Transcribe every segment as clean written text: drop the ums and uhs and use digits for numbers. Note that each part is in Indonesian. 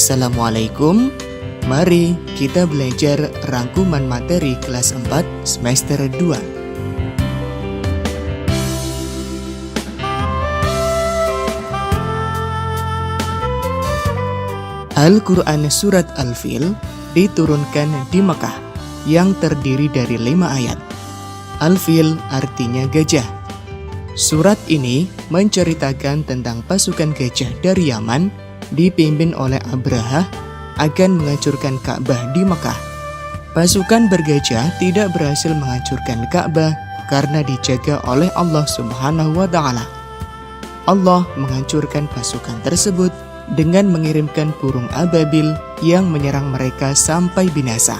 Assalamualaikum. Mari kita belajar rangkuman materi kelas 4 semester 2. Al-Quran Surat Al-Fil diturunkan di Mekah yang terdiri dari 5 ayat. Al-Fil artinya gajah. Surat ini menceritakan tentang pasukan gajah dari Yaman dipimpin oleh Abrahah akan menghancurkan Ka'bah di Mekah. Pasukan bergajah tidak berhasil menghancurkan Ka'bah karena dijaga oleh Allah Subhanahu wa Ta'ala. Allah menghancurkan pasukan tersebut dengan mengirimkan burung ababil yang menyerang mereka sampai binasa.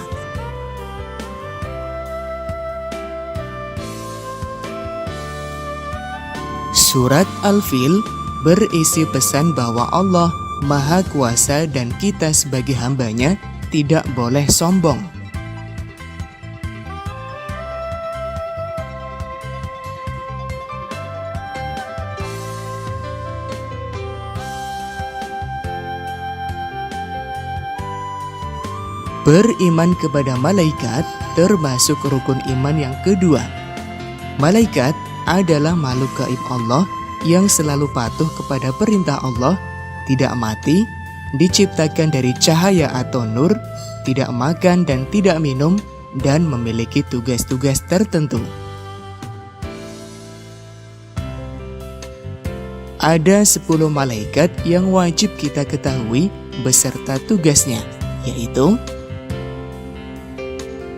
Surat Al-Fil berisi pesan bahwa Allah Maha Kuasa dan kita sebagai hambanya tidak boleh sombong. Beriman kepada malaikat termasuk rukun iman yang kedua. Malaikat adalah makhluk gaib Allah yang selalu patuh kepada perintah Allah, tidak mati, diciptakan dari cahaya atau nur, tidak makan dan tidak minum, dan memiliki tugas-tugas tertentu. Ada 10 malaikat yang wajib kita ketahui beserta tugasnya, yaitu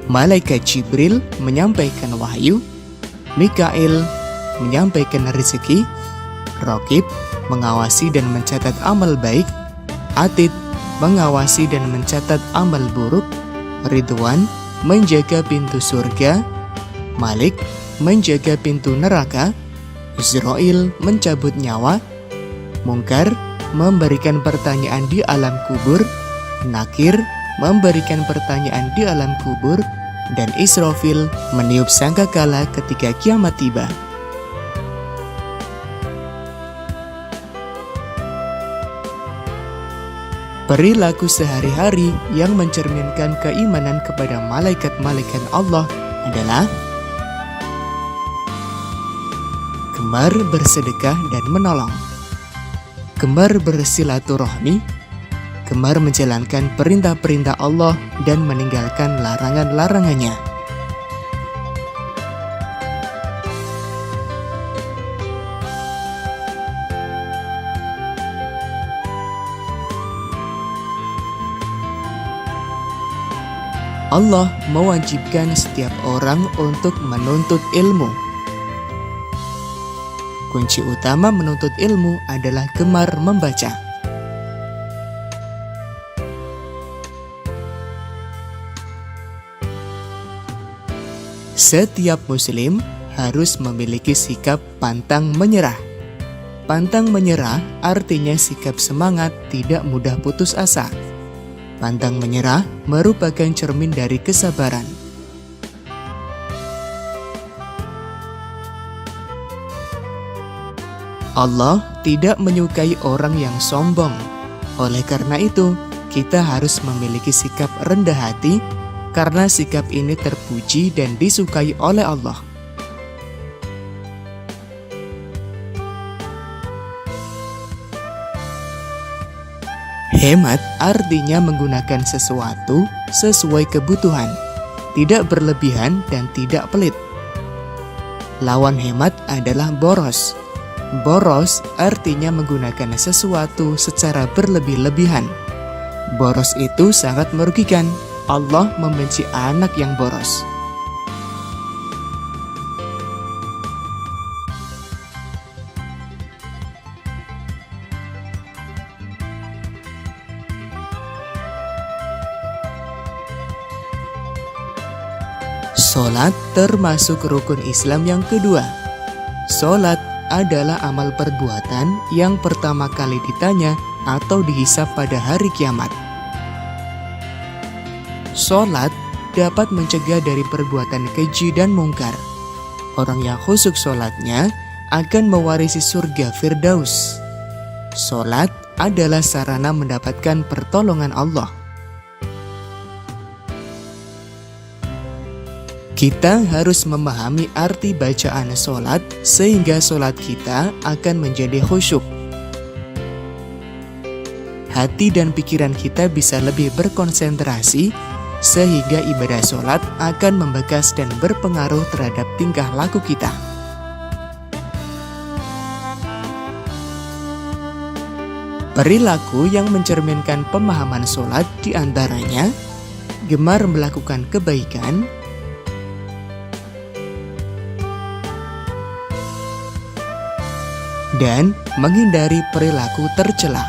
Malaikat Jibril menyampaikan wahyu, Mikail menyampaikan rezeki, Raqib mengawasi dan mencatat amal baik, Atid mengawasi dan mencatat amal buruk, Ridwan menjaga pintu surga, Malik menjaga pintu neraka, Israil mencabut nyawa, Mungkar memberikan pertanyaan di alam kubur, Nakir memberikan pertanyaan di alam kubur, dan Israfil meniup sangkakala ketika kiamat tiba. Perilaku sehari-hari yang mencerminkan keimanan kepada malaikat-malaikat Allah adalah gemar bersedekah dan menolong, gemar bersilaturahmi, gemar menjalankan perintah-perintah Allah dan meninggalkan larangan-larangannya. Allah mewajibkan setiap orang untuk menuntut ilmu. Kunci utama menuntut ilmu adalah gemar membaca. Setiap muslim harus memiliki sikap pantang menyerah. Pantang menyerah artinya sikap semangat, tidak mudah putus asa. Pantang menyerah merupakan cermin dari kesabaran. Allah tidak menyukai orang yang sombong. Oleh karena itu, kita harus memiliki sikap rendah hati karena sikap ini terpuji dan disukai oleh Allah. Hemat artinya menggunakan sesuatu sesuai kebutuhan, tidak berlebihan dan tidak pelit. Lawan hemat adalah boros. Boros artinya menggunakan sesuatu secara berlebih-lebihan. Boros itu sangat merugikan. Allah membenci anak yang boros. Salat termasuk rukun Islam yang kedua. Salat adalah amal perbuatan yang pertama kali ditanya atau dihisab pada hari kiamat. Salat dapat mencegah dari perbuatan keji dan mungkar. Orang yang khusyuk salatnya akan mewarisi surga Firdaus. Salat adalah sarana mendapatkan pertolongan Allah. Kita harus memahami arti bacaan sholat sehingga sholat kita akan menjadi khusyuk. Hati dan pikiran kita bisa lebih berkonsentrasi sehingga ibadah sholat akan membekas dan berpengaruh terhadap tingkah laku kita. Perilaku yang mencerminkan pemahaman sholat diantaranya gemar melakukan kebaikan, dan menghindari perilaku tercela.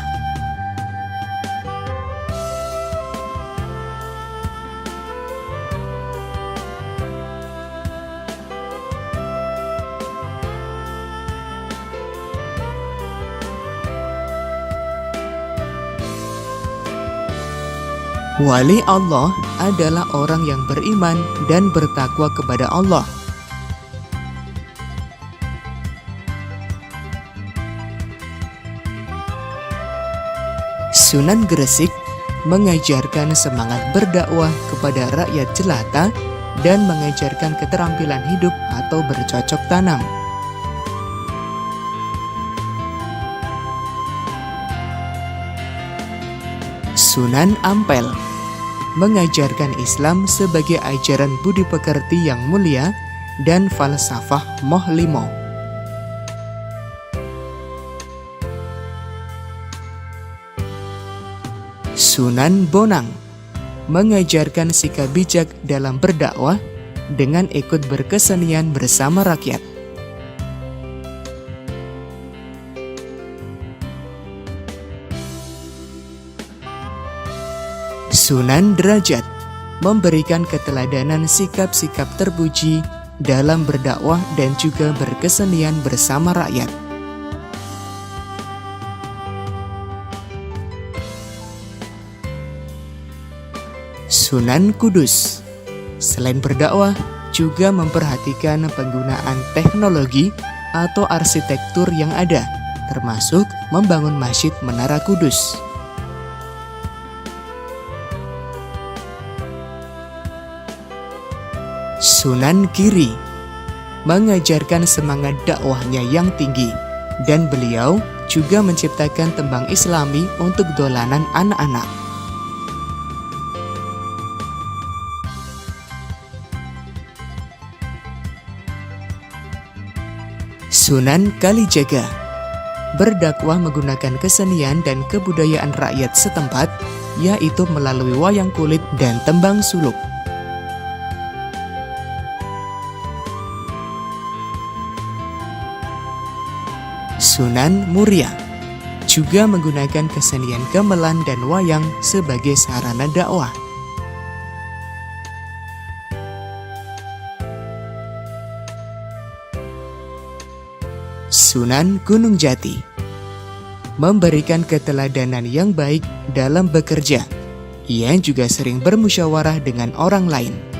Wali Allah adalah orang yang beriman dan bertakwa kepada Allah. Sunan Gresik mengajarkan semangat berdakwah kepada rakyat jelata dan mengajarkan keterampilan hidup atau bercocok tanam. Sunan Ampel mengajarkan Islam sebagai ajaran budi pekerti yang mulia dan falsafah Moh Limo. Sunan Bonang mengajarkan sikap bijak dalam berdakwah dengan ikut berkesenian bersama rakyat. Sunan Derajat memberikan keteladanan sikap-sikap terpuji dalam berdakwah dan juga berkesenian bersama rakyat. Sunan Kudus selain berdakwah juga memperhatikan penggunaan teknologi atau arsitektur yang ada, termasuk membangun Masjid Menara Kudus. Sunan Giri mengajarkan semangat dakwahnya yang tinggi dan beliau juga menciptakan tembang Islami untuk dolanan anak-anak. Sunan Kalijaga berdakwah menggunakan kesenian dan kebudayaan rakyat setempat, yaitu melalui wayang kulit dan tembang suluk. Sunan Muria juga menggunakan kesenian gamelan dan wayang sebagai sarana dakwah. Sunan Gunung Jati memberikan keteladanan yang baik dalam bekerja. Ia juga sering bermusyawarah dengan orang lain.